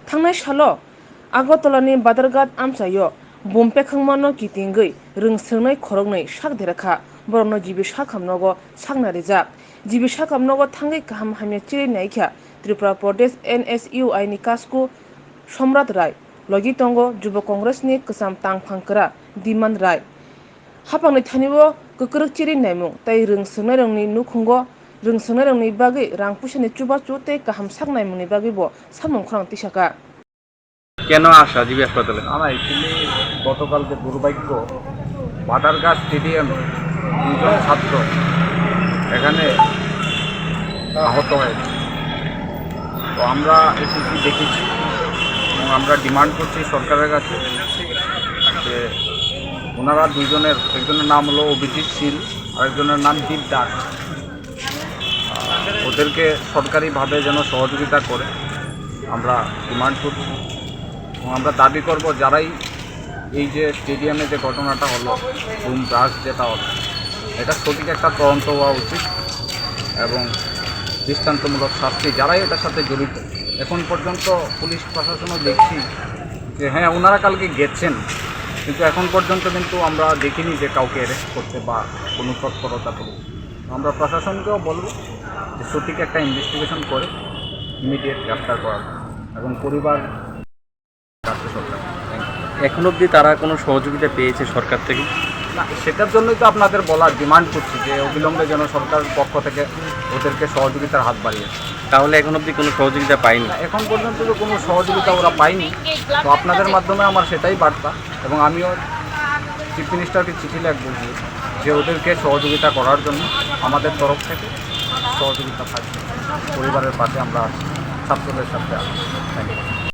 थांनाय सालो आगरतलानि बादारघाट आमसायो boomb pekhangmano kitingui rungsrungnai khorognai sakderakha borokno jibi sakhamnago sakna rijak jibi sakhamnago thangwi kaham hamya chiri naikha Tripura NSUI ni kasku Somrat Rai logi tongo Jubo Congress ni kusam tangphang kra Diman Rai hapangni thanibo kukruk chiri naimung tai rungsrungnai rongni nukhungo rungsrungnai rongni bagui rang pusani chubachu tei kaham saknai mungni bagui bo samung khrang tisaka কেন আসা GB হাসপাতালে? আমার actually গতকালকে দুর্ভাগ্য বাদারঘাট স্টেডিয়ামে দুজন ছাত্র এখানে আহত হয়েছে। তো আমরা এসেছি, দেখেছি এবং আমরা ডিমান্ড করছি সরকারের কাছে যে ওনারা দুজনের, একজনের নাম হলো অভিজিৎ শীল আর একজনের নাম দীপ দাস, ওদেরকে সরকারিভাবে যেন সহযোগিতা করে আমরা ডিমান্ড করছি। আমরা দাবি করব যারাই এই যে স্টেডিয়ামে যে ঘটনাটা হলো বুম ব্লাস্ট যেটা হলো, এটা সঠিক একটা তদন্ত হওয়া উচিত এবং দৃষ্টান্তমূলক শাস্তি যারাই এটার সাথে জড়িত। এখন পর্যন্ত পুলিশ প্রশাসনও দেখছি যে হ্যাঁ ওনারা কালকে গেছেন, কিন্তু এখন পর্যন্ত কিন্তু আমরা দেখিনি যে কাউকে অ্যারেস্ট করতে বা কোনো তৎপরতা করবে। আমরা প্রশাসনকেও বলবো যে সঠিক একটা ইনভেস্টিগেশন করে ইমিডিয়েট গ্রেফতার করা এবং পরিবার এখন অবধি তারা কোনো সহযোগিতা পেয়েছে সরকার থেকে? না, সেটার জন্যই তো আপনাদের বলার ডিমান্ড করছি যে অবিলম্বে যেন সরকারের পক্ষ থেকে ওদেরকে সহযোগিতার হাত বাড়িয়েছে। তাহলে এখন অবধি কোনো সহযোগিতা পায়নি? এখন পর্যন্ত তো কোনো সহযোগিতা ওরা পায়নি। তো আপনাদের মাধ্যমে আমার সেটাই বার্তা এবং আমিও চিফ মিনিস্টারকে চিঠি লিখব যে ওদেরকে সহযোগিতা করার জন্য আমাদের তরফ থেকে সহযোগিতা থাকবে। পরিবারের পাশে আমরা ছাত্রদের সাথে আছি। Thank you.